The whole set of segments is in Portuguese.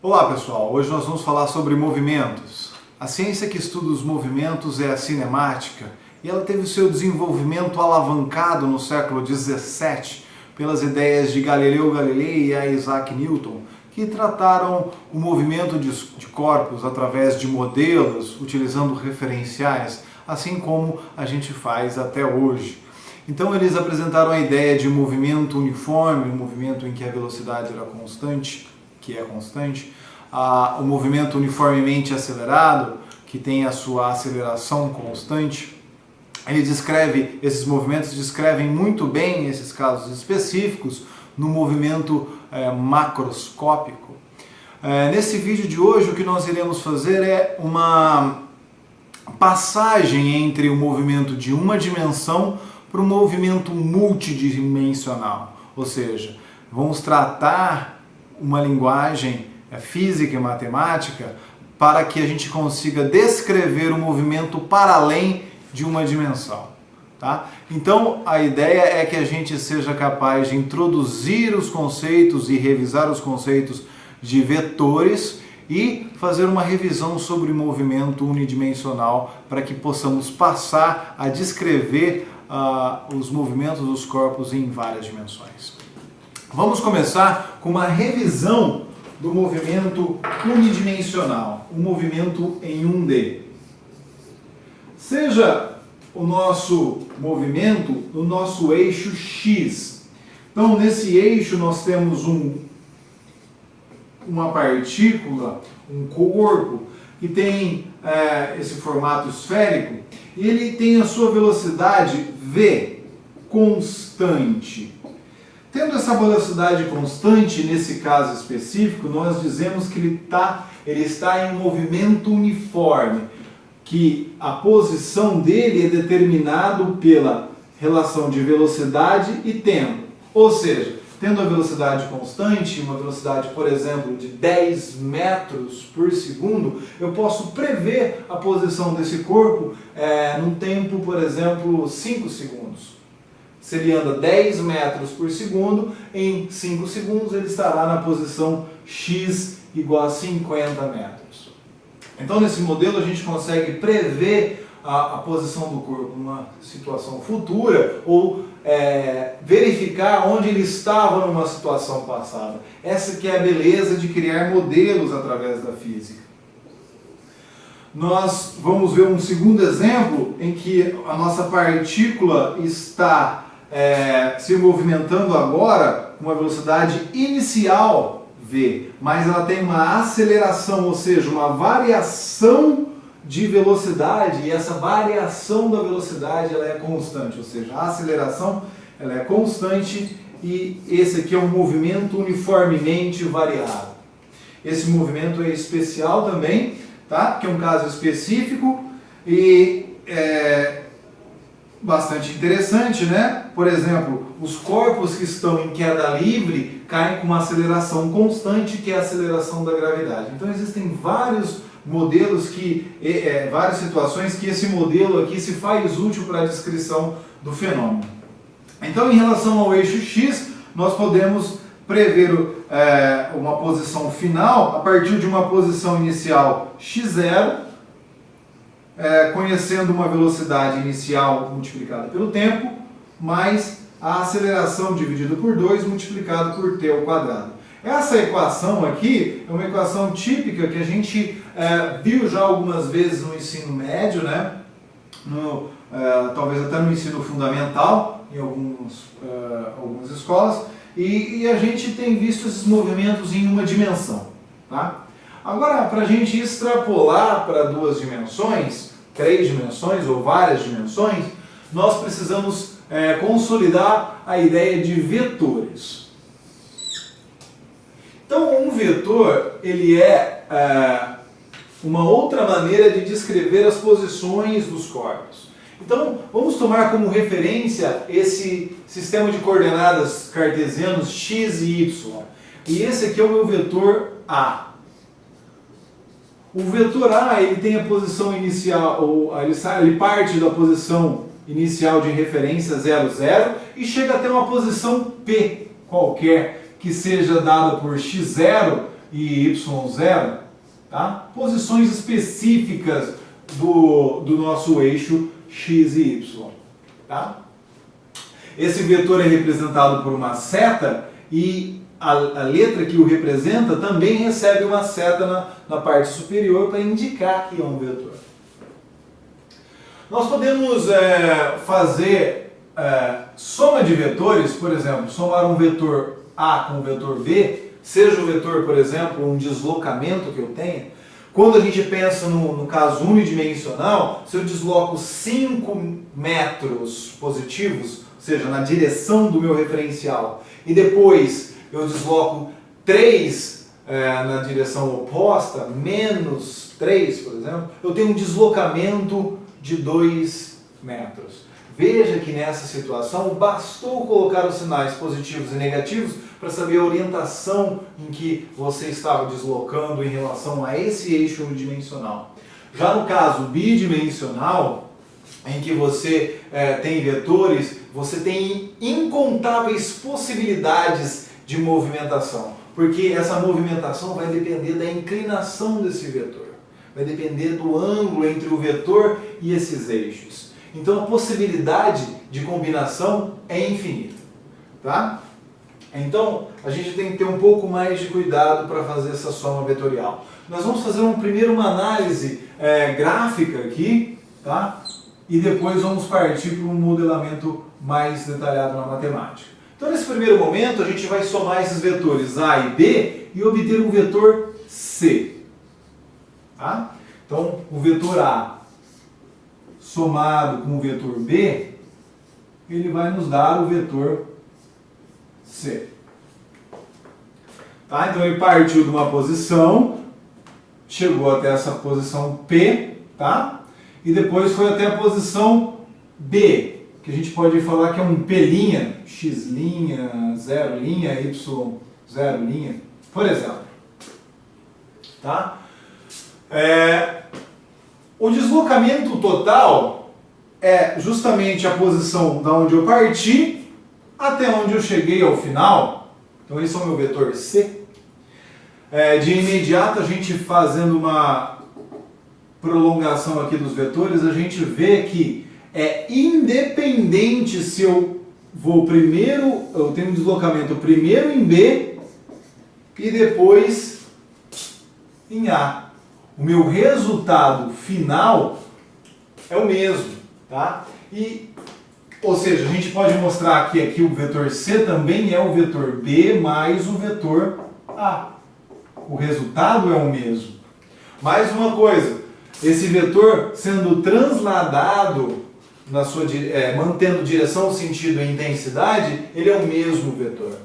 Olá pessoal, hoje nós vamos falar sobre movimentos. A ciência que estuda os movimentos é a cinemática e ela teve o seu desenvolvimento alavancado no século XVII pelas ideias de Galileu Galilei e Isaac Newton, que trataram o movimento de corpos através de modelos, utilizando referenciais, assim como a gente faz até hoje. Então eles apresentaram a ideia de movimento uniforme, um movimento em que a velocidade era constante, o movimento uniformemente acelerado, que tem a sua aceleração constante. Ele descreve, esses movimentos descrevem muito bem esses casos específicos no movimento macroscópico. Nesse vídeo de hoje o que nós iremos fazer é uma passagem entre o movimento de uma dimensão para o movimento multidimensional, ou seja, vamos tratar uma linguagem física e matemática para que a gente consiga descrever o movimento para além de uma dimensão. Tá? Então a ideia é que a gente seja capaz de introduzir os conceitos e revisar os conceitos de vetores e fazer uma revisão sobre o movimento unidimensional para que possamos passar a descrever os movimentos dos corpos em várias dimensões. Vamos começar com uma revisão do movimento unidimensional, o movimento em 1D. Seja o nosso movimento no nosso eixo X. Então, nesse eixo nós temos uma partícula, um corpo, que tem esse formato esférico, e ele tem a sua velocidade v constante. Tendo essa velocidade constante, nesse caso específico, nós dizemos que ele está em movimento uniforme, que a posição dele é determinado pela relação de velocidade e tempo. Ou seja, tendo a velocidade constante, uma velocidade, por exemplo, de 10 metros por segundo, eu posso prever a posição desse corpo num tempo, por exemplo, 5 segundos. Se ele anda 10 metros por segundo, em 5 segundos ele estará na posição x igual a 50 metros. Então, nesse modelo, a gente consegue prever a posição do corpo numa situação futura ou verificar onde ele estava numa situação passada. Essa que é a beleza de criar modelos através da física. Nós vamos ver um segundo exemplo em que a nossa partícula está se movimentando agora com uma velocidade inicial v, mas ela tem uma aceleração, ou seja, uma variação de velocidade, e essa variação da velocidade ela é constante, ou seja, a aceleração ela é constante e esse aqui é um movimento uniformemente variável. Esse movimento é especial também, tá? Que é um caso específico e bastante interessante, né? Por exemplo, os corpos que estão em queda livre caem com uma aceleração constante, que é a aceleração da gravidade. Então existem vários modelos várias situações que esse modelo aqui se faz útil para a descrição do fenômeno. Então, em relação ao eixo X, nós podemos prever uma posição final a partir de uma posição inicial x0, conhecendo uma velocidade inicial multiplicada pelo tempo, mais a aceleração dividido por 2 multiplicado por t ao quadrado. Essa equação aqui é uma equação típica que a gente viu já algumas vezes no ensino médio, né? Talvez até no ensino fundamental, em algumas escolas, e a gente tem visto esses movimentos em uma dimensão. Tá? Agora, para a gente extrapolar para 2 dimensões, 3 dimensões ou várias dimensões, nós precisamos consolidar a ideia de vetores. Então, um vetor ele é uma outra maneira de descrever as posições dos corpos. Então, vamos tomar como referência esse sistema de coordenadas cartesianos x e y. E esse aqui é o meu vetor A. O vetor A ele tem a posição inicial, ele parte da posição inicial de referência 0, 0 e chega até uma posição P qualquer, que seja dada por x0 e y0, tá? Posições específicas do nosso eixo x e y. Tá? Esse vetor é representado por uma seta e a letra que o representa também recebe uma seta na parte superior para indicar que é um vetor. Nós podemos fazer soma de vetores, por exemplo, somar um vetor A com um vetor B, seja o vetor, por exemplo, um deslocamento que eu tenha. Quando a gente pensa no caso unidimensional, se eu desloco 5 metros positivos, ou seja, na direção do meu referencial, e depois eu desloco 3 na direção oposta, menos 3, por exemplo, eu tenho um deslocamento de 2 metros. Veja que nessa situação bastou colocar os sinais positivos e negativos para saber a orientação em que você estava deslocando em relação a esse eixo unidimensional. Já no caso bidimensional, em que você tem vetores, você tem incontáveis possibilidades de movimentação, porque essa movimentação vai depender da inclinação desse vetor, vai depender do ângulo entre o vetor e esses eixos. Então a possibilidade de combinação é infinita, tá? Então a gente tem que ter um pouco mais de cuidado para fazer essa soma vetorial. Nós vamos fazer primeiro uma análise gráfica aqui, tá? E depois vamos partir para um modelamento mais detalhado na matemática. Então nesse primeiro momento a gente vai somar esses vetores A e B e obter um vetor C, tá? Então o vetor A somado com o vetor B, ele vai nos dar o vetor C. Tá? Então ele partiu de uma posição, chegou até essa posição P, tá? E depois foi até a posição B, que a gente pode falar que é um P', X', 0', Y, 0', por exemplo. Tá? O deslocamento total é justamente a posição da onde eu parti até onde eu cheguei ao final. Então esse é o meu vetor C. De imediato, a gente fazendo uma prolongação aqui dos vetores, a gente vê que é independente se eu vou primeiro, eu tenho um deslocamento primeiro em B e depois em A. O meu resultado final é o mesmo, tá? Ou seja, a gente pode mostrar que aqui o vetor C também é o vetor B mais o vetor A. O resultado é o mesmo. Mais uma coisa, esse vetor sendo transladado, mantendo direção, sentido e intensidade, ele é o mesmo vetor.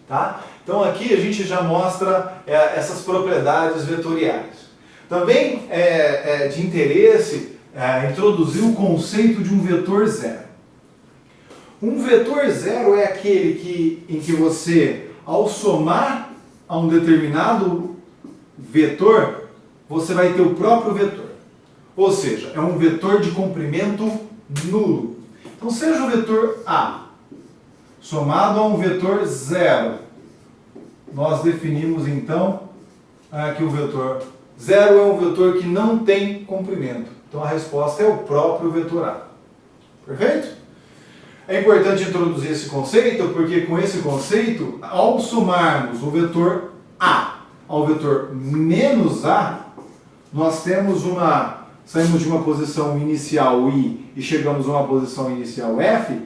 Tá? Então aqui a gente já mostra essas propriedades vetoriais. Também é de interesse introduzir o conceito de um vetor zero. Um vetor zero é aquele em que você, ao somar a um determinado vetor, você vai ter o próprio vetor. Ou seja, é um vetor de comprimento nulo. Então seja o vetor A somado a um vetor zero. Nós definimos então que o vetor zero é um vetor que não tem comprimento. Então a resposta é o próprio vetor A. Perfeito? É importante introduzir esse conceito, porque com esse conceito, ao somarmos o vetor A ao vetor menos A, nós saímos de uma posição inicial I e chegamos a uma posição inicial F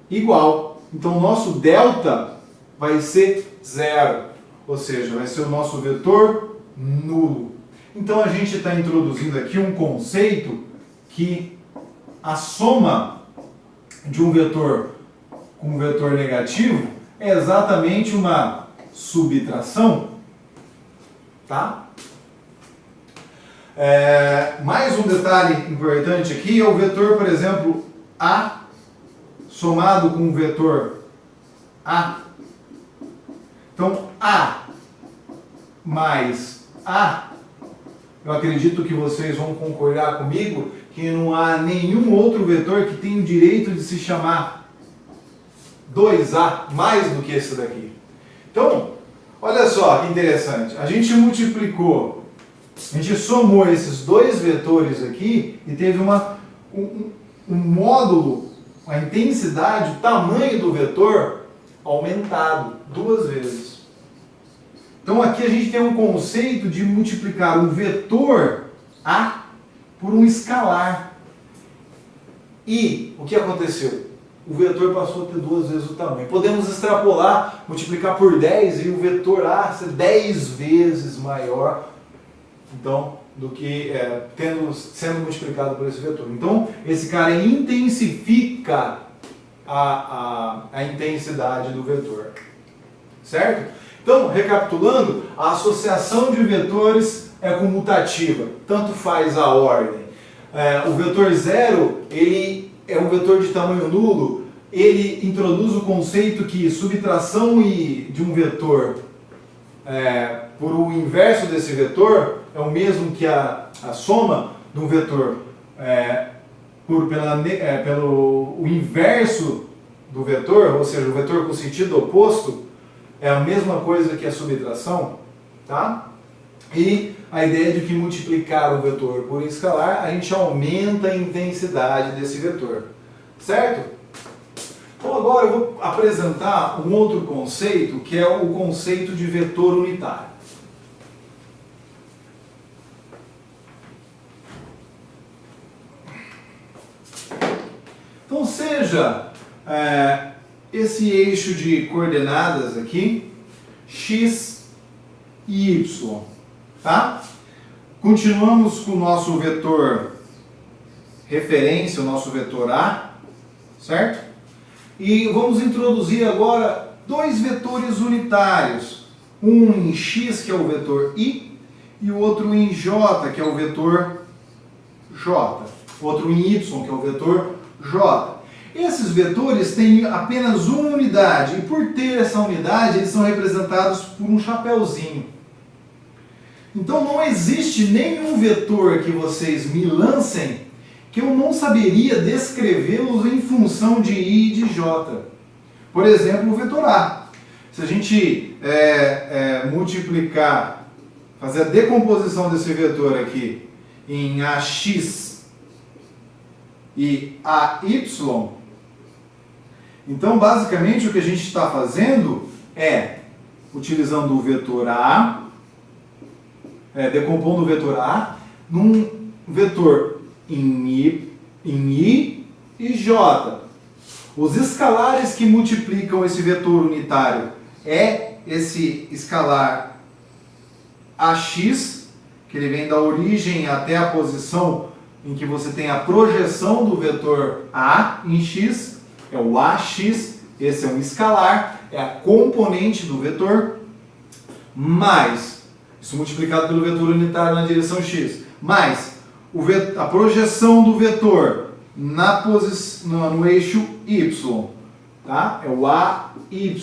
igual. Então o nosso delta vai ser zero, ou seja, vai ser o nosso vetor nulo. Então a gente está introduzindo aqui um conceito que a soma de um vetor com um vetor negativo é exatamente uma subtração, tá? Mais um detalhe importante aqui é o vetor, por exemplo, A somado com o vetor A. Então, A mais A, eu acredito que vocês vão concordar comigo que não há nenhum outro vetor que tenha o direito de se chamar 2A mais do que esse daqui. Então, olha só que interessante. A gente multiplicou, a gente somou esses dois vetores aqui e teve um módulo, a intensidade, o tamanho do vetor aumentado 2 vezes. Então aqui a gente tem um conceito de multiplicar um vetor A por um escalar. E o que aconteceu? O vetor passou a ter 2 vezes o tamanho. Podemos extrapolar, multiplicar por 10 e o vetor A ser 10 vezes maior, então, do que sendo multiplicado por esse vetor. Então, esse cara intensifica a intensidade do vetor. Certo? Então, recapitulando, a associação de vetores é comutativa, tanto faz a ordem. O vetor 0, ele é um vetor de tamanho nulo, ele introduz o conceito que subtração de um vetor por o inverso desse vetor é o mesmo que a soma de um vetor pelo inverso do vetor, ou seja, o vetor com sentido oposto, é a mesma coisa que a subtração, tá? E a ideia de que multiplicar o vetor por escalar, a gente aumenta a intensidade desse vetor, certo? Então agora eu vou apresentar um outro conceito, que é o conceito de vetor unitário. Então seja esse eixo de coordenadas aqui, x e y, tá? Continuamos com o nosso vetor referência, o nosso vetor A, certo? E vamos introduzir agora dois vetores unitários, um em x, que é o vetor i, e o outro em j, que é o vetor j, outro em y, que é o vetor j. Esses vetores têm apenas uma unidade, e por ter essa unidade, eles são representados por um chapeuzinho. Então não existe nenhum vetor que vocês me lancem que eu não saberia descrevê-los em função de i e de j. Por exemplo, o vetor A. Se a gente multiplicar, fazer a decomposição desse vetor aqui em AX e AY, então basicamente o que a gente está fazendo é, utilizando o vetor A, decompondo o vetor A num vetor em I e J. Os escalares que multiplicam esse vetor unitário é esse escalar AX, que ele vem da origem até a posição em que você tem a projeção do vetor A em X, é o AX, esse é um escalar, é a componente do vetor, mais, isso multiplicado pelo vetor unitário na direção X, mais a projeção do vetor no eixo Y, tá? É o AY,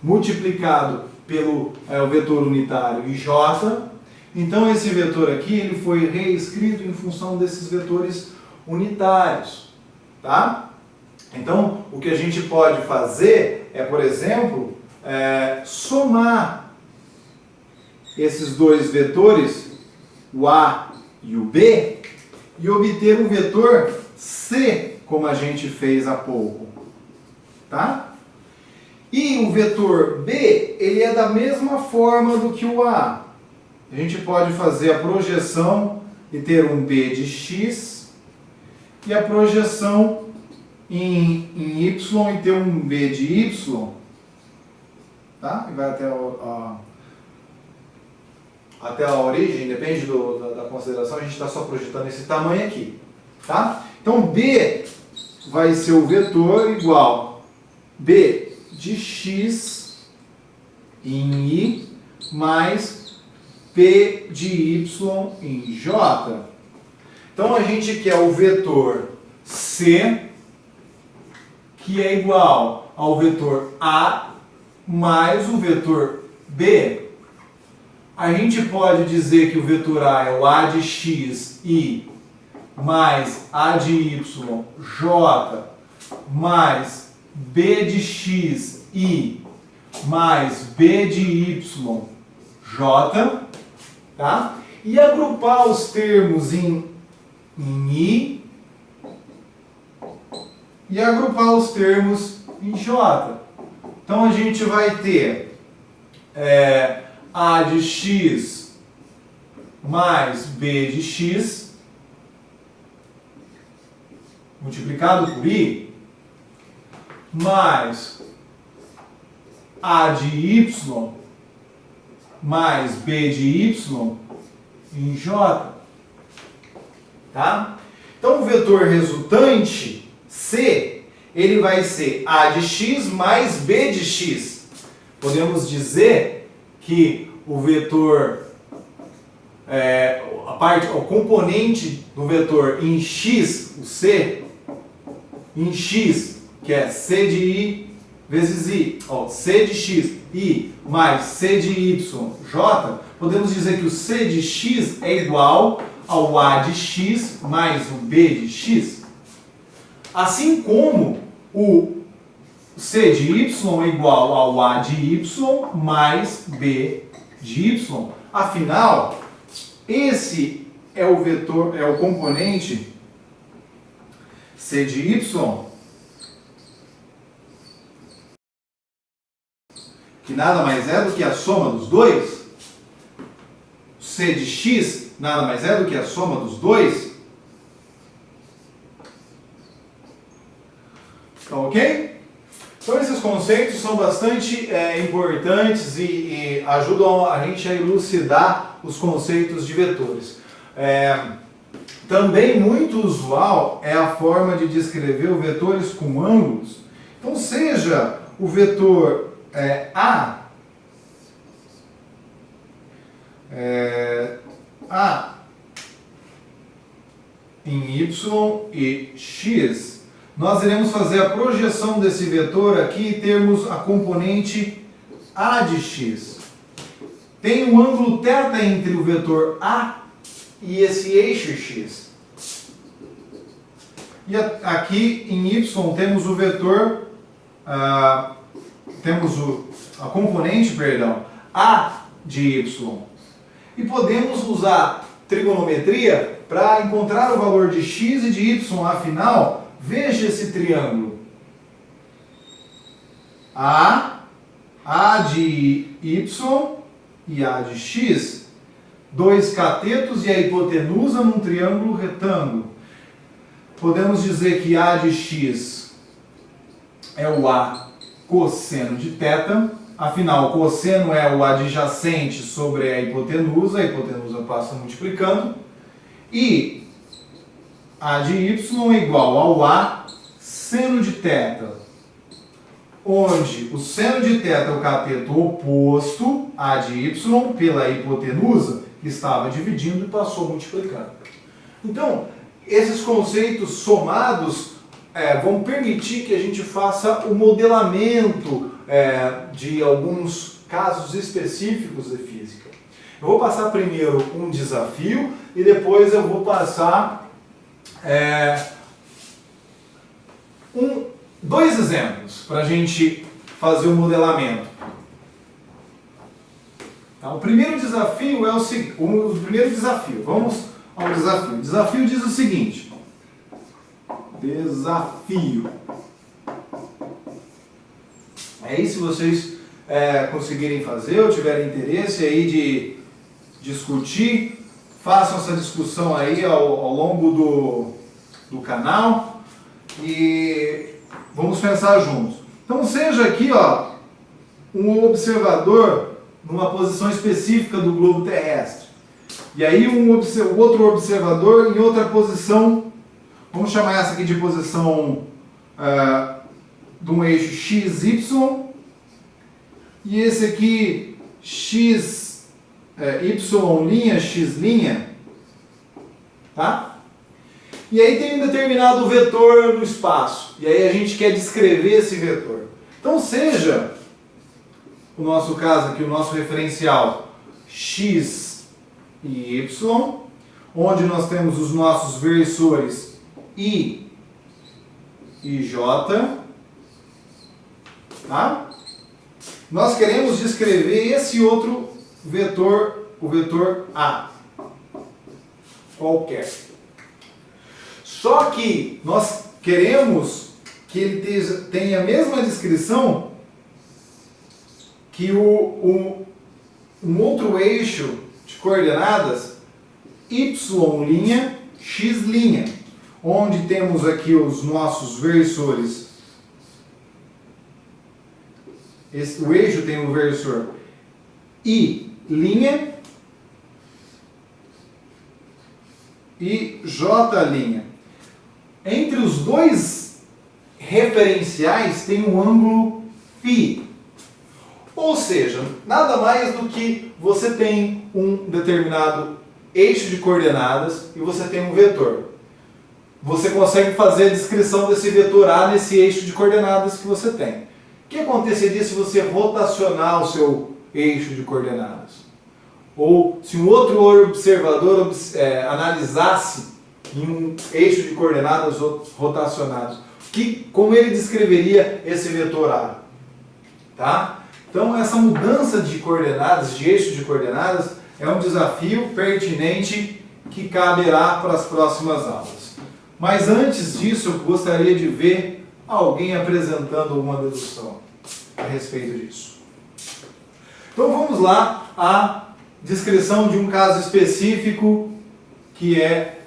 multiplicado pelo o vetor unitário J. Então esse vetor aqui ele foi reescrito em função desses vetores unitários, tá? Então o que a gente pode fazer é, por exemplo, somar esses dois vetores, o A e o B, e obter um vetor C, como a gente fez há pouco, tá? E o vetor B, ele é da mesma forma do que o A. A gente pode fazer a projeção e ter um B de X, e a projeção em Y e ter um B de Y, tá? E vai até a origem, depende da consideração, a gente está só projetando esse tamanho aqui, tá? Então B vai ser o vetor igual B de X em I mais P de Y em J. Então a gente quer o vetor C, que é igual ao vetor A mais o vetor B. A gente pode dizer que o vetor A é o A de X, I, mais A de Y, J, mais B de X, I, mais B de Y, J, tá? E agrupar os termos em I e agrupar os termos em J. Então a gente vai ter A de X mais B de X multiplicado por I mais A de Y mais B de Y em J. Tá? Então o vetor resultante, C, ele vai ser A de X mais B de X. Podemos dizer que o vetor, o componente do vetor em X, o C, em X, que é C de I vezes I, C de X, I mais C de Y, J, podemos dizer que o C de X é igual ao A de X mais o B de X. Assim como o C de Y é igual ao A de Y mais B de Y. Afinal, esse é o vetor, é o componente C de Y, que nada mais é do que a soma dos dois. C de X nada mais é do que a soma dos dois. Tá ok? Então esses conceitos são bastante importantes e ajudam a gente a elucidar os conceitos de vetores. Também muito usual é a forma de descrever os vetores com ângulos. Então seja o vetor A em Y e X, nós iremos fazer a projeção desse vetor aqui e termos a componente A de X. Tem um ângulo θ entre o vetor A e esse eixo X. E aqui em Y temos o vetor, a componente, A de Y. E podemos usar trigonometria para encontrar o valor de X e de Y. Afinal, veja esse triângulo. A de Y e A de X. Dois catetos e a hipotenusa num triângulo retângulo. Podemos dizer que A de X é o A cosseno de θ. Afinal, o cosseno é o adjacente sobre a hipotenusa passa multiplicando. E A de Y é igual ao A seno de θ, onde o seno de θ é o cateto oposto, A de Y, pela hipotenusa, que estava dividindo e passou multiplicando. Então, esses conceitos somados vão permitir que a gente faça o modelamento de alguns casos específicos de física. Eu vou passar primeiro um desafio e depois eu vou passar dois exemplos para a gente fazer o modelamento. Tá? O primeiro desafio é o primeiro desafio. Vamos ao desafio. O desafio diz o seguinte. Desafio. Aí, se vocês conseguirem fazer ou tiverem interesse aí de discutir, façam essa discussão aí ao longo do canal e vamos pensar juntos. Então, seja aqui um observador numa posição específica do globo terrestre. E aí o outro observador em outra posição, vamos chamar essa aqui de posição de um eixo XY, e esse aqui X, Y', X', tá? E aí tem um determinado vetor no espaço, e aí a gente quer descrever esse vetor. Então seja o nosso caso aqui, o nosso referencial X e Y, onde nós temos os nossos versores I e J, tá? nós queremos descrever esse outro vetor, o vetor A, qualquer. Só que nós queremos que ele tenha a mesma descrição que um outro eixo de coordenadas y', x', onde temos aqui os nossos versores. O eixo tem um versor I' e J'. Entre os dois referenciais tem um ângulo φ. Ou seja, nada mais do que você tem um determinado eixo de coordenadas e você tem um vetor. Você consegue fazer a descrição desse vetor A nesse eixo de coordenadas que você tem. O que aconteceria se você rotacionar o seu eixo de coordenadas? Ou se um outro observador analisasse em um eixo de coordenadas rotacionados, como ele descreveria esse vetor A? Tá? Então, essa mudança de coordenadas, de eixo de coordenadas, é um desafio pertinente que caberá para as próximas aulas. Mas antes disso, eu gostaria de ver alguém apresentando uma dedução a respeito disso. Então vamos lá à descrição de um caso específico que é,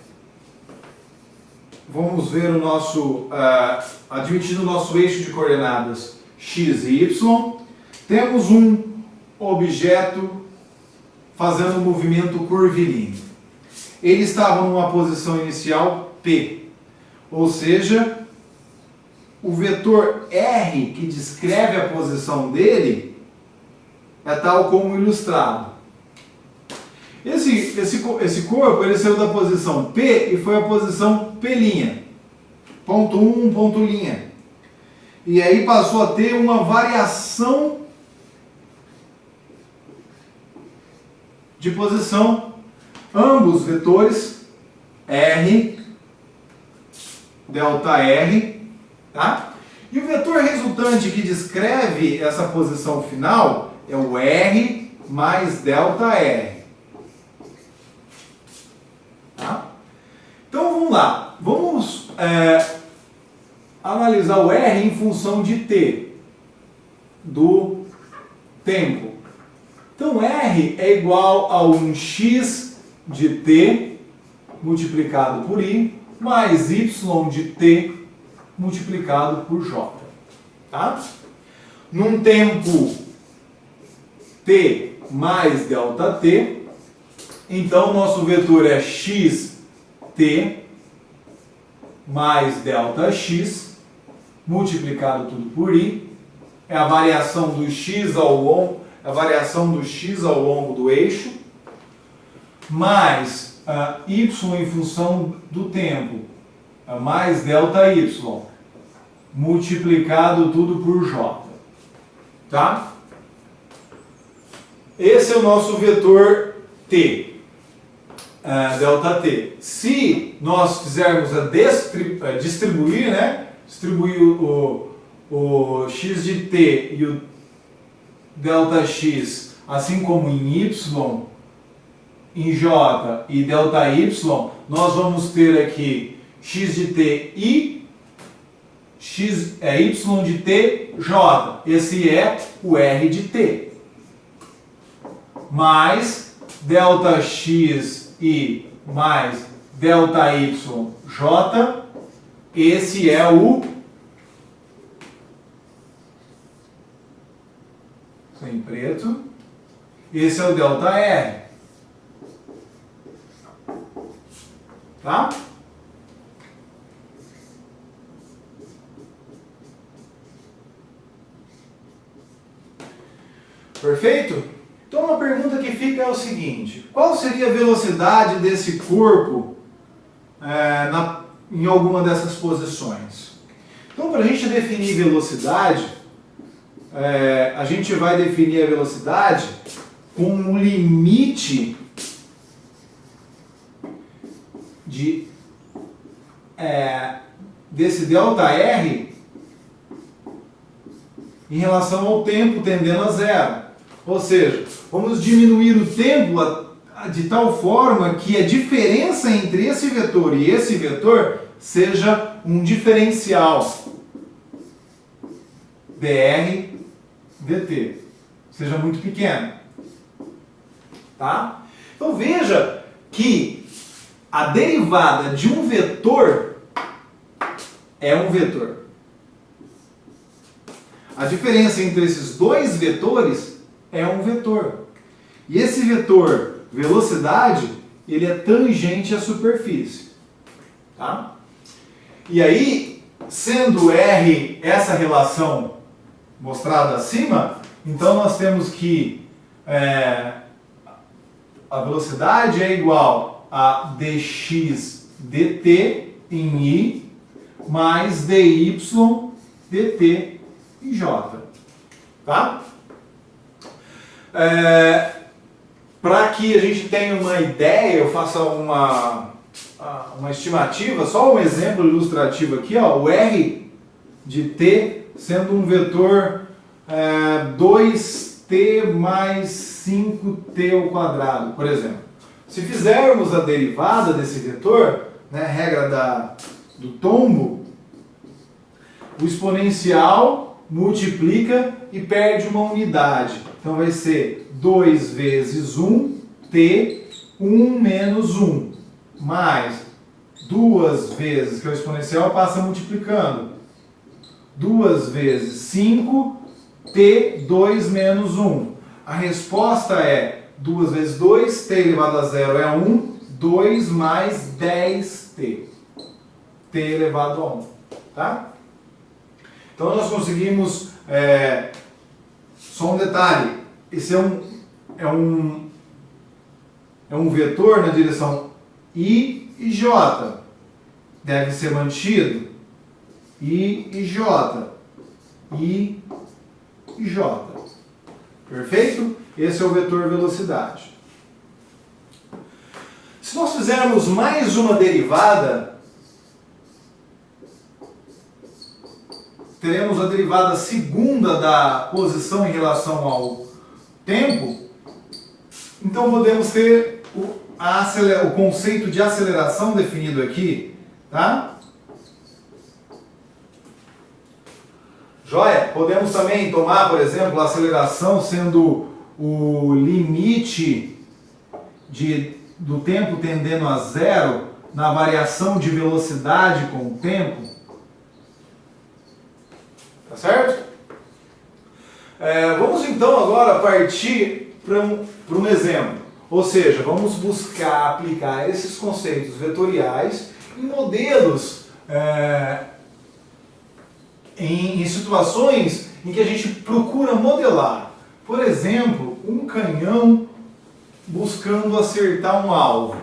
vamos ver o nosso, admitindo o nosso eixo de coordenadas x e y, temos um objeto fazendo um movimento curvilíneo. Ele estava numa posição inicial P, ou seja, o vetor R que descreve a posição dele é tal como ilustrado. Esse corpo ele saiu da posição P e foi à posição P', ponto 1, ponto linha. E aí passou a ter uma variação de posição. Ambos vetores R, delta R, tá? E o vetor resultante que descreve essa posição final é o R mais delta R. Tá? Então vamos lá. Vamos analisar o R em função de t, do tempo. Então R é igual a um x de t multiplicado por i mais y de t multiplicado por j. Tá? Num tempo t mais delta t, então nosso vetor é xt mais delta x multiplicado tudo por i, é a variação do x ao longo, do eixo, mais y em função do tempo, mais delta y, multiplicado tudo por j. Tá? Esse é o nosso vetor t, delta t. Se nós fizermos distribuir o x de t e o delta x, assim como em y, em j e delta y, nós vamos ter aqui x de t e y de t, j. Esse é o r de t. Mais delta x e mais delta y, j. Esse é o sem preto. Esse é o delta R. Tá? Perfeito? Então uma pergunta que fica é o seguinte: qual seria a velocidade desse corpo em alguma dessas posições? Então, para a gente definir velocidade, a gente vai definir a velocidade com um limite desse delta R em relação ao tempo tendendo a zero. Ou seja, vamos diminuir o tempo de tal forma que a diferença entre esse vetor e esse vetor seja um diferencial dr dt, seja muito pequeno. Tá? Então veja que a derivada de um vetor é um vetor. A diferença entre esses dois vetores é um vetor. E esse vetor velocidade, ele é tangente à superfície. Tá? E aí, sendo R essa relação mostrada acima, então nós temos que a velocidade é igual a dx dt em I mais dy dt em j. Tá? Para que a gente tenha uma ideia, eu faça uma estimativa, só um exemplo ilustrativo aqui, ó, o r de t sendo um vetor 2t mais 5t ao quadrado, por exemplo. Se fizermos a derivada desse vetor, né, regra do tombo, o exponencial multiplica e perde uma unidade. Então vai ser 2 vezes 1, t, 1 menos 1, mais 2 vezes, que é o exponencial, passa multiplicando. 2 vezes 5, t, 2 menos 1. A resposta é 2 vezes 2, t elevado a 0 é 1, 2 mais 10t, t elevado a 1. Tá? Então nós conseguimos, só um detalhe, esse é um vetor na direção I e J, deve ser mantido, I e J, I e J. Perfeito? Esse é o vetor velocidade. Se nós fizermos mais uma derivada, teremos a derivada segunda da posição em relação ao tempo. Então podemos ter o conceito de aceleração definido aqui, tá? Joia? Podemos também tomar, por exemplo, a aceleração sendo o limite do tempo tendendo a zero na variação de velocidade com o tempo. Tá certo? Vamos então agora partir para um exemplo. Ou seja, vamos buscar aplicar esses conceitos vetoriais em modelos, em situações em que a gente procura modelar. Por exemplo, um canhão buscando acertar um alvo,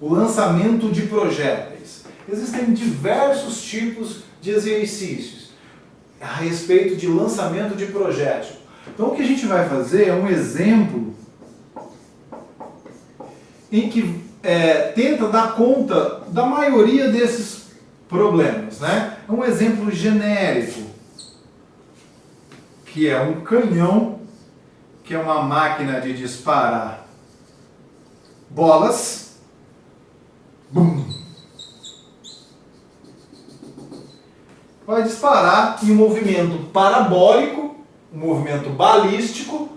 o lançamento de projéteis. Existem diversos tipos de exercícios a respeito de lançamento de projétil. Então o que a gente vai fazer é um exemplo em que tenta dar conta da maioria desses problemas, né? É um exemplo genérico, que é um canhão, que é uma máquina de disparar bolas. Bum! Vai disparar em um movimento parabólico, um movimento balístico,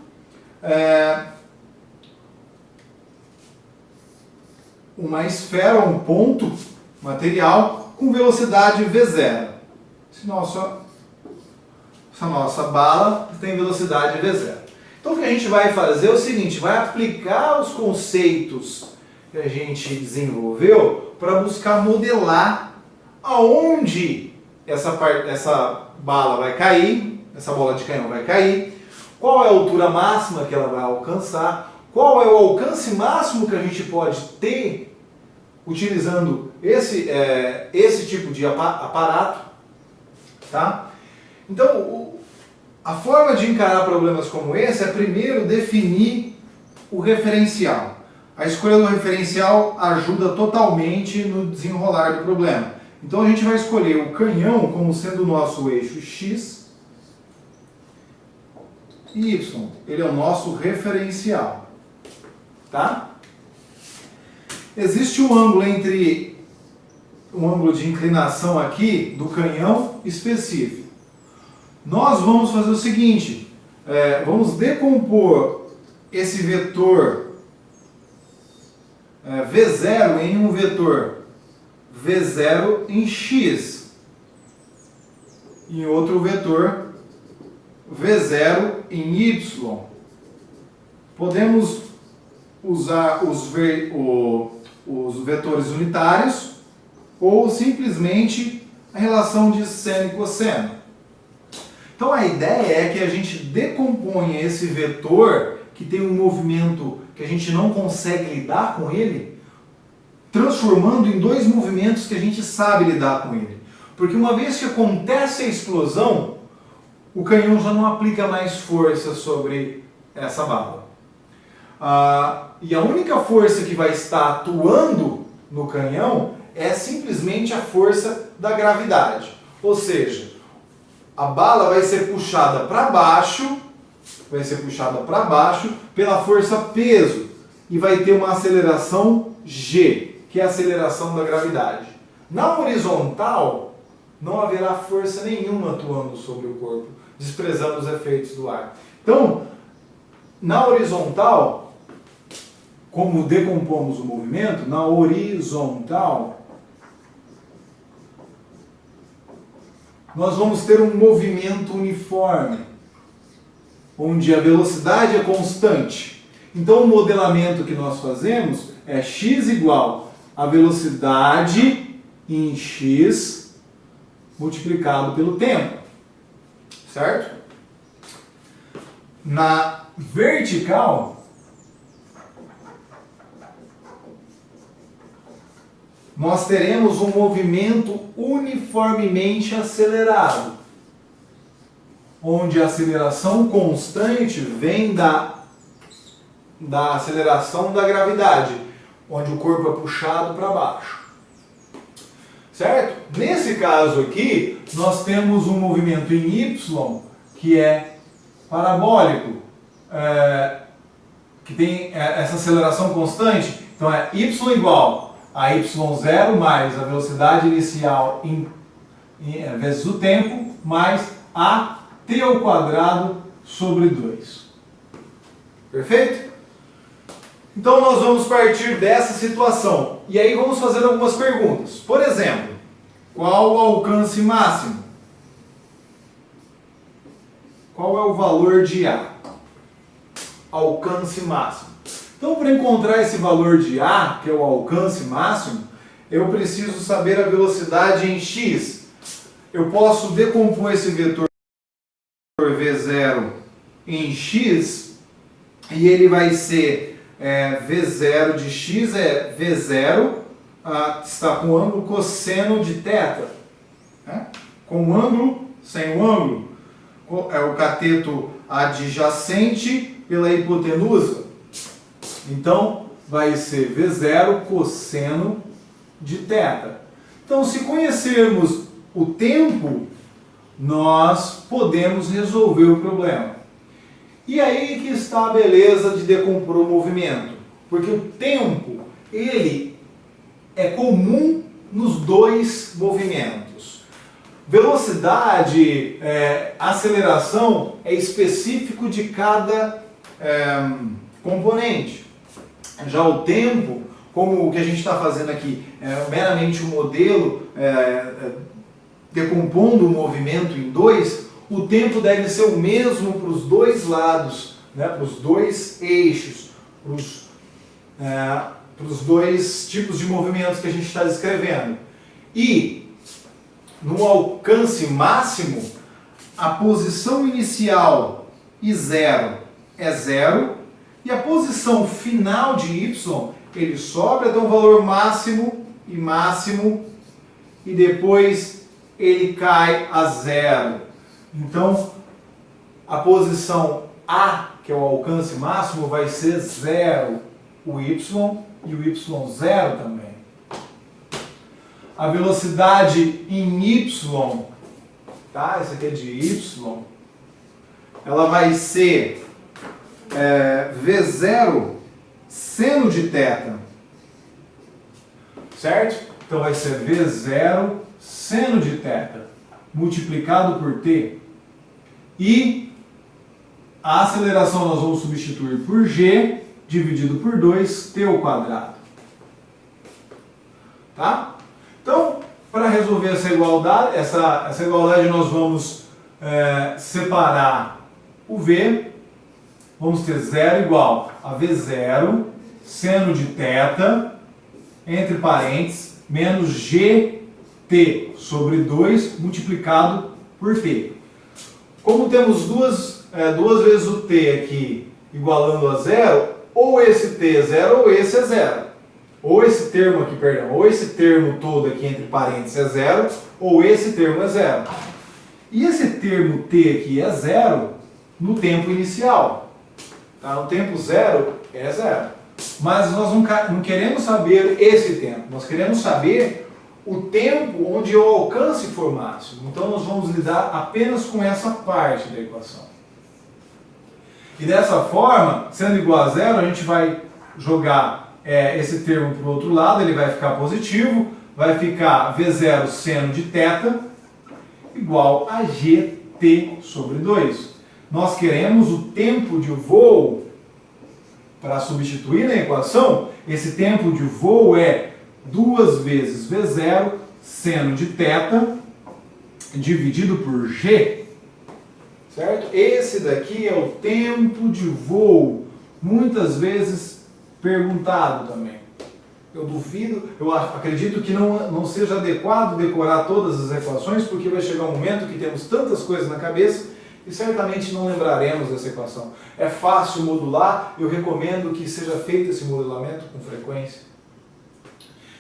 uma esfera, um ponto material com velocidade v0. Essa nossa bala tem velocidade v0. Então o que a gente vai fazer é o seguinte, vai aplicar os conceitos que a gente desenvolveu para buscar modelar aonde essa bala vai cair, essa bola de canhão vai cair, qual é a altura máxima que ela vai alcançar, qual é o alcance máximo que a gente pode ter utilizando esse tipo de aparato, tá? Então, a forma de encarar problemas como esse é primeiro definir o referencial. A escolha do referencial ajuda totalmente no desenrolar do problema. Então a gente vai escolher o canhão como sendo o nosso eixo X y. Ele é o nosso referencial. Tá? Existe um ângulo um ângulo de inclinação aqui do canhão específico. Nós vamos fazer o seguinte, vamos decompor esse vetor V0 em um vetor V0 em x, e outro vetor V0 em y. Podemos usar os vetores unitários ou simplesmente a relação de seno e cosseno. Então a ideia é que a gente decomponha esse vetor que tem um movimento que a gente não consegue lidar com ele, transformando em dois movimentos que a gente sabe lidar com ele. Porque uma vez que acontece a explosão, o canhão já não aplica mais força sobre essa bala. E a única força que vai estar atuando no canhão é simplesmente a força da gravidade. Ou seja, a bala vai ser puxada para baixo, pela força peso, e vai ter uma aceleração G, que é a aceleração da gravidade. Na horizontal, não haverá força nenhuma atuando sobre o corpo, desprezando os efeitos do ar. Então, na horizontal, como decompomos o movimento, na horizontal, nós vamos ter um movimento uniforme, onde a velocidade é constante. Então o modelamento que nós fazemos é x igual a velocidade em x multiplicado pelo tempo, certo? Na vertical, nós teremos um movimento uniformemente acelerado, onde a aceleração constante vem da aceleração da gravidade, onde o corpo é puxado para baixo. Certo? Nesse caso aqui, nós temos um movimento em y que é parabólico, que tem essa aceleração constante. Então é y igual a y0 mais a velocidade inicial vezes o tempo, mais a t ao quadrado sobre 2. Perfeito? Então nós vamos partir dessa situação. E aí vamos fazer algumas perguntas. Por exemplo, qual o alcance máximo? Qual é o valor de A? Alcance máximo. Então, para encontrar esse valor de A, que é o alcance máximo, eu preciso saber a velocidade em x. Eu posso decompor esse vetor V0 em x, e ele vai ser V0 de x é V0, está com ângulo cosseno de θ, né? Com ângulo, sem o ângulo, é o cateto adjacente pela hipotenusa. Então, vai ser V0 cosseno de θ. Então, se conhecermos o tempo, nós podemos resolver o problema. E aí que está a beleza de decompor o movimento. Porque o tempo, ele é comum nos dois movimentos. Velocidade, aceleração é específico de cada componente. Já o tempo, como o que a gente está fazendo aqui, é meramente um modelo decompondo o movimento em dois, o tempo deve ser o mesmo para os dois lados, né, para os dois eixos, para os dois tipos de movimentos que a gente está descrevendo. E no alcance máximo, a posição inicial I0 é 0, e a posição final de y, ele sobe até um valor máximo, e depois ele cai a 0. Então, a posição A, que é o alcance máximo, vai ser 0, o y e o y0 também. A velocidade em y, tá? Esse aqui é de y, ela vai ser V0 seno de θ, certo? Então vai ser V0 seno de θ multiplicado por t, e a aceleração nós vamos substituir por g dividido por 2t ao quadrado. Tá? Então, para resolver essa igualdade, essa igualdade nós vamos separar o v. Vamos ter 0 igual a V0 seno de θ, entre parênteses, menos gt sobre 2 multiplicado por t. Como temos duas vezes o t aqui igualando a 0, ou esse t é 0 ou esse é 0. Ou esse termo aqui, perdão, ou esse termo todo aqui entre parênteses é 0, ou esse termo é 0. E esse termo t aqui é 0 no tempo inicial. Tá? No tempo 0 é 0. Mas nós não queremos saber esse tempo, nós queremos saber o tempo onde o alcance for máximo. Então nós vamos lidar apenas com essa parte da equação. E dessa forma, sendo igual a 0, a gente vai jogar esse termo para o outro lado, ele vai ficar positivo, vai ficar V0 seno de θ igual a gt sobre 2. Nós queremos o tempo de voo. Para substituir na equação, esse tempo de voo é 2 vezes V0 seno de θ dividido por g. Certo? Esse daqui é o tempo de voo, muitas vezes perguntado também. Eu duvido, eu acredito que não seja adequado decorar todas as equações, porque vai chegar um momento que temos tantas coisas na cabeça e certamente não lembraremos dessa equação. É fácil modular, eu recomendo que seja feito esse modelamento com frequência.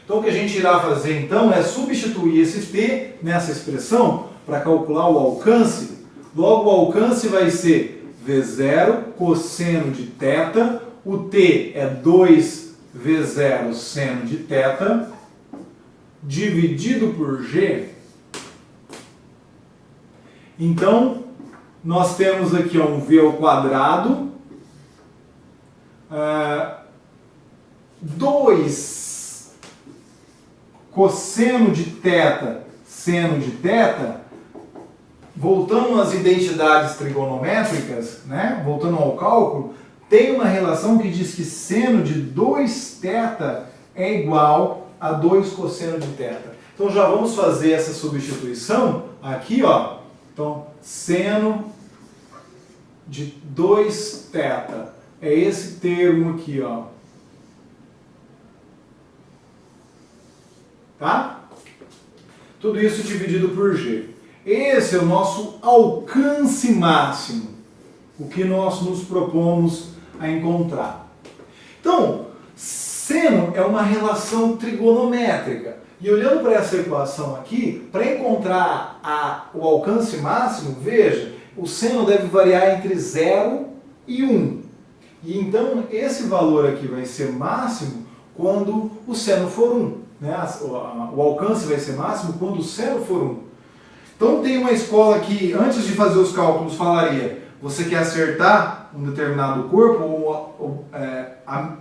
Então o que a gente irá fazer então é substituir esse t nessa expressão para calcular o alcance. Logo o alcance vai ser V0 cosseno de θ, o t é 2V0 seno de θ, dividido por g. Então, nós temos aqui um v ao quadrado, 2 cosseno de θ seno de θ, voltando às identidades trigonométricas, né? Voltando ao cálculo, tem uma relação que diz que seno de 2θ é igual a 2 cosseno de θ. Então já vamos fazer essa substituição aqui, ó. Então, seno de 2θ é esse termo aqui, ó. Tá? Tudo isso dividido por g. Esse é o nosso alcance máximo, o que nós nos propomos a encontrar. Então, seno é uma relação trigonométrica. E olhando para essa equação aqui, para encontrar o alcance máximo, veja, o seno deve variar entre 0 e 1. E então, esse valor aqui vai ser máximo quando o seno for 1. Né? O alcance vai ser máximo quando o seno for 1. Então tem uma escola que, antes de fazer os cálculos, falaria: você quer acertar um determinado corpo,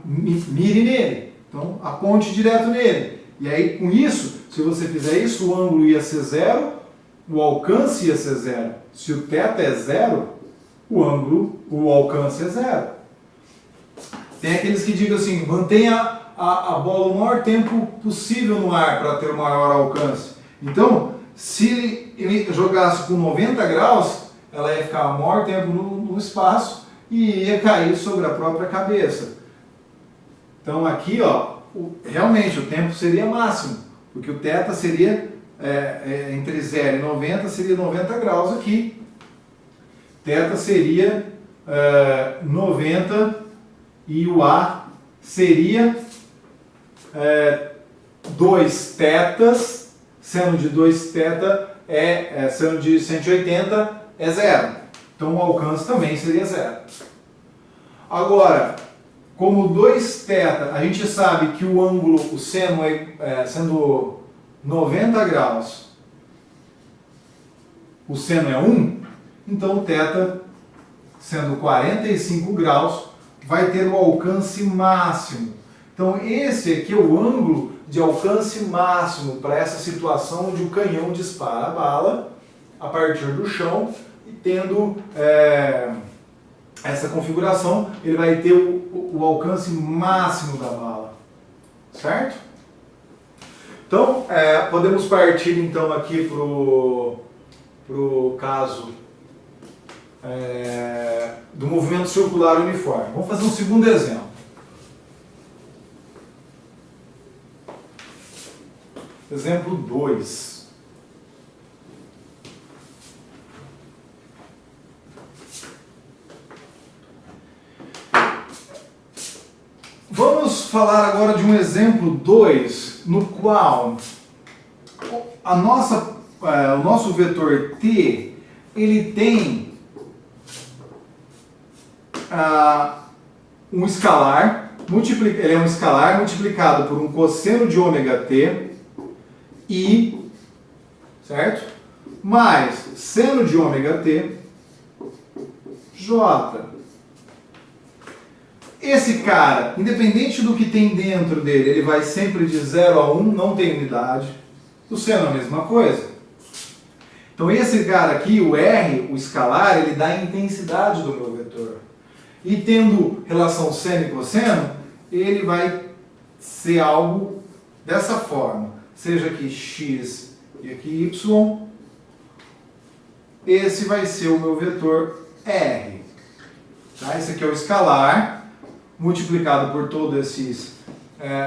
mire nele. Então aponte direto nele. E aí com isso, se você fizer isso, o ângulo ia ser 0, o alcance ia ser 0. Se o θ é 0, o alcance é 0. Tem aqueles que dizem assim: mantenha a bola o maior tempo possível no ar para ter o maior alcance. Então, se ele jogasse com 90 graus, ela ia ficar o maior tempo no espaço e ia cair sobre a própria cabeça. Então aqui, ó, realmente o tempo seria máximo, porque o θ seria entre 0 e 90 seria 90 graus aqui. Θ seria 90 e o A seria 2 θs. Seno de 2θ seno de 180 é 0. Então o alcance também seria 0. Agora, como 2θ, a gente sabe que o ângulo, o seno sendo 90 graus, o seno é 1, então o θ sendo 45 graus, vai ter o alcance máximo. Então esse aqui é o ângulo de alcance máximo para essa situação onde o canhão dispara a bala a partir do chão e tendo essa configuração, ele vai ter o alcance máximo da bala, certo? Então, podemos partir então aqui pro caso do movimento circular uniforme. Vamos fazer um segundo exemplo. Exemplo 2. Vamos falar agora de um exemplo 2, no qual o nosso vetor t, ele tem um escalar, ele é um escalar multiplicado por um cosseno de ômega t, i, certo? Mais seno de ômega t, j. Esse cara, independente do que tem dentro dele, ele vai sempre de 0 a 1, não tem unidade. O seno é a mesma coisa. Então esse cara aqui, o R, o escalar, ele dá a intensidade do meu vetor. E tendo relação seno e cosseno, ele vai ser algo dessa forma. Seja aqui x e aqui y, esse vai ser o meu vetor R. Tá? Esse aqui é o escalar, multiplicado por todos esses,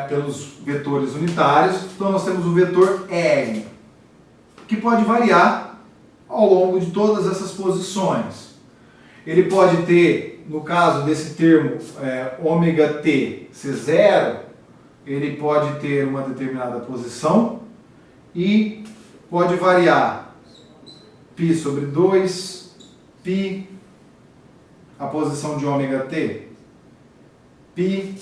pelos vetores unitários. Então nós temos o vetor R, que pode variar ao longo de todas essas posições. Ele pode ter, no caso desse termo ômega t ser zero, ele pode ter uma determinada posição e pode variar π sobre 2, π, a posição de ômega t, π,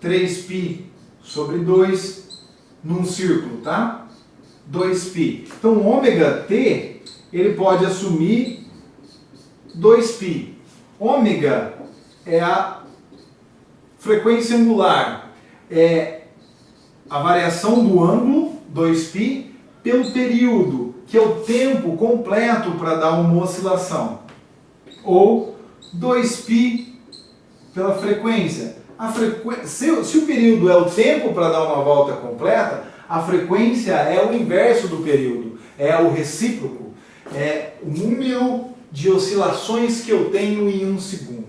3π sobre 2 num círculo, tá? 2π. Então, o ômega t, ele pode assumir 2π. Ômega é a frequência angular, é a variação do ângulo, 2π, pelo período, que é o tempo completo para dar uma oscilação. Ou 2π pela frequência. Se o período é o tempo para dar uma volta completa, a frequência é o inverso do período, é o recíproco, é o número de oscilações que eu tenho em um segundo.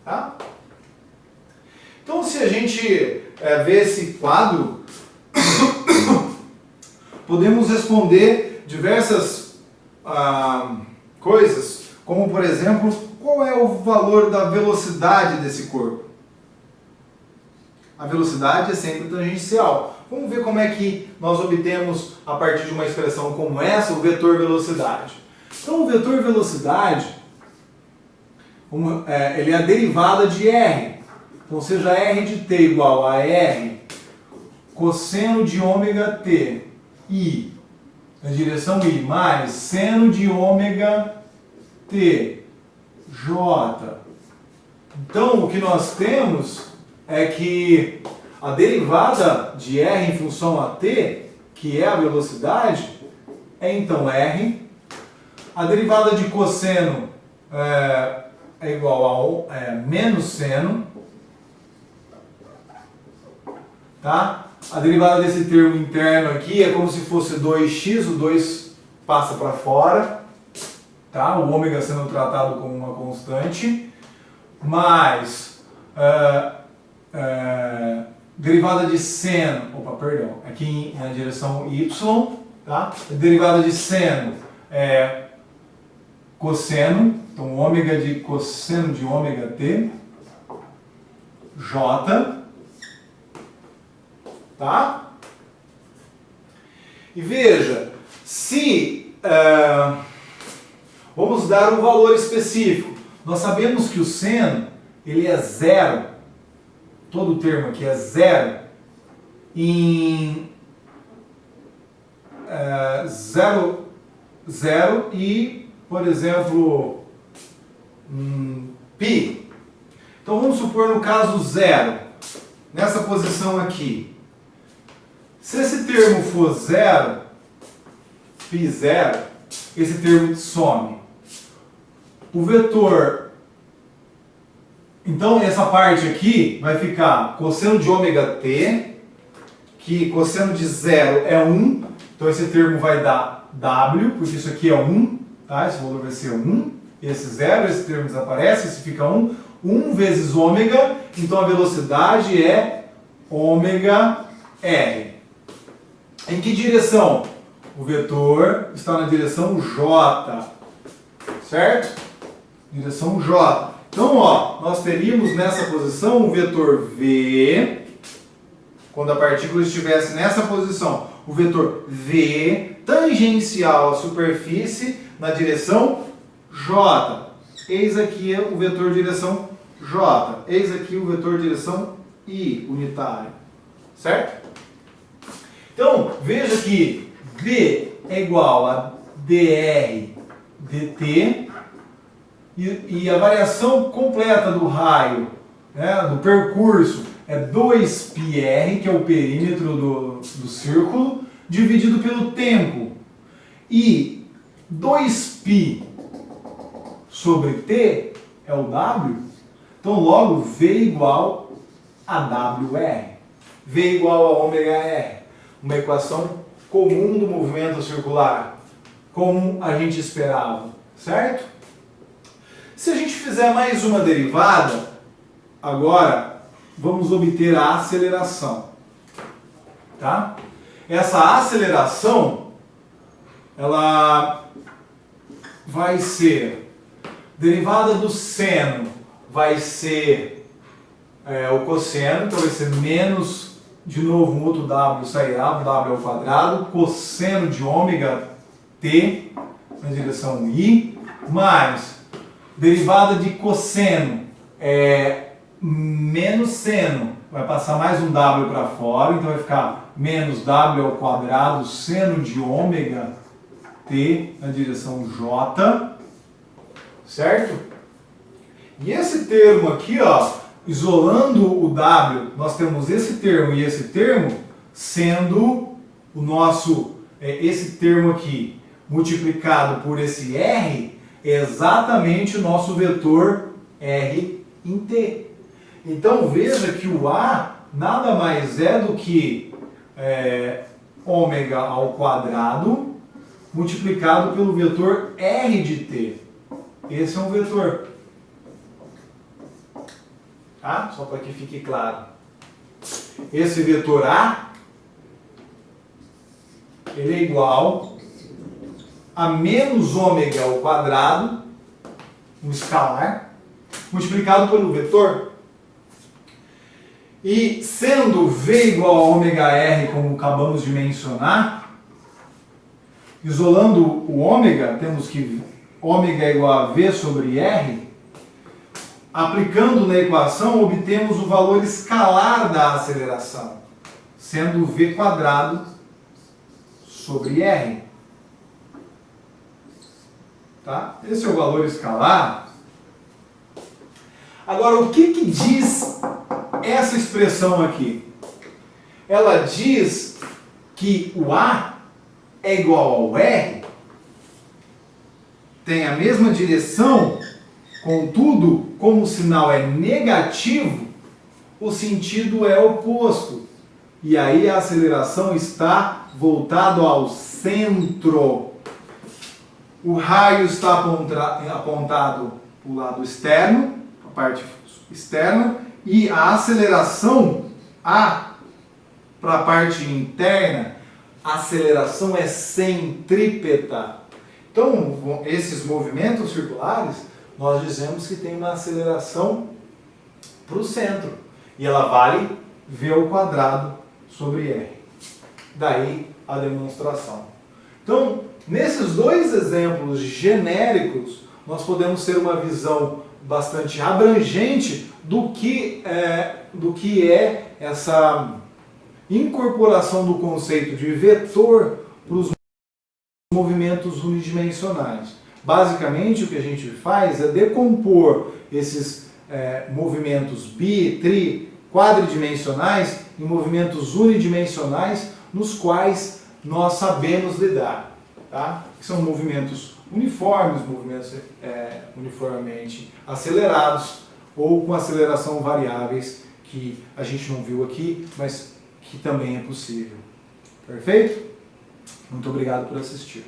Tá? Então, se a gente vê esse quadro, podemos responder diversas coisas, como por exemplo, qual é o valor da velocidade desse corpo? A velocidade é sempre tangencial. Vamos ver como é que nós obtemos, a partir de uma expressão como essa, o vetor velocidade. Então, o vetor velocidade, ele é a derivada de R. Então, seja R de t igual a R cosseno de ômega t i na direção i mais seno de ômega t j. Então, o que nós temos é que a derivada de R em função a t, que é a velocidade, é então R. A derivada de cosseno é igual a menos seno. Tá? A derivada desse termo interno aqui é como se fosse 2x, o 2 passa para fora, tá? O ômega sendo tratado como uma constante, mais derivada de seno, aqui na direção y, tá? A derivada de seno é cosseno, então ômega de cosseno de ômega t, j. Tá? E veja, se vamos dar um valor específico, nós sabemos que o seno, ele é zero, todo o termo aqui é zero, em zero e, por exemplo, π. Então vamos supor no caso 0, nessa posição aqui. Se esse termo for 0, π0, esse termo some. O vetor, então essa parte aqui vai ficar cosseno de ômega t, que cosseno de 0 é 1, então esse termo vai dar w, porque isso aqui é 1, tá? Esse valor vai ser 1, esse 0, esse termo desaparece, esse fica 1, 1 vezes ômega, então a velocidade é ômega r. Em que direção? O vetor está na direção J, certo? Direção J. Então, ó, nós teríamos nessa posição o vetor V, quando a partícula estivesse nessa posição, o vetor V tangencial à superfície na direção J. Eis aqui o vetor direção J. Eis aqui o vetor direção I, unitário. Certo? Então, veja que V é igual a dr dt e a variação completa do raio, né, do percurso, é 2πr, que é o perímetro do círculo, dividido pelo tempo. E 2π sobre t é o w, então logo V igual a WR. V igual a ômega R. Uma equação comum do movimento circular, como a gente esperava, certo? Se a gente fizer mais uma derivada, agora vamos obter a aceleração, tá? Essa aceleração, ela vai ser derivada do seno, vai ser o cosseno, então vai ser menos, de novo um outro w sairá, um w ao quadrado, cosseno de ômega t na direção i, mais derivada de cosseno menos seno, vai passar mais um w para fora, então vai ficar menos w ao quadrado seno de ômega t na direção j, certo? E esse termo aqui, ó, isolando o w, nós temos esse termo e esse termo, sendo o nosso, esse termo aqui multiplicado por esse r, é exatamente o nosso vetor r em t. Então veja que o a nada mais é do que ômega ao quadrado multiplicado pelo vetor r de t. Esse é um vetor. Tá? Só para que fique claro. Esse vetor A, ele é igual a menos ômega ao quadrado, um escalar, multiplicado pelo vetor. E sendo V igual a ômega R, como acabamos de mencionar, isolando o ômega, temos que ômega é igual a V sobre R. Aplicando na equação, obtemos o valor escalar da aceleração, sendo v quadrado sobre r. Tá? Esse é o valor escalar. Agora, o que diz essa expressão aqui? Ela diz que o A é igual ao R, tem a mesma direção. Contudo, como o sinal é negativo, o sentido é oposto. E aí a aceleração está voltado ao centro. O raio está apontado para o lado externo, a parte externa, e a aceleração A para a parte interna, a aceleração é centrípeta. Então, esses movimentos circulares, nós dizemos que tem uma aceleração para o centro. E ela vale v ao quadrado sobre r. Daí a demonstração. Então, nesses dois exemplos genéricos, nós podemos ter uma visão bastante abrangente do que é essa incorporação do conceito de vetor para os movimentos unidimensionais. Basicamente, o que a gente faz é decompor esses movimentos bi, tri, quadridimensionais em movimentos unidimensionais nos quais nós sabemos lidar. Tá? Que são movimentos uniformes, movimentos uniformemente acelerados ou com aceleração variáveis que a gente não viu aqui, mas que também é possível. Perfeito? Muito obrigado por assistir.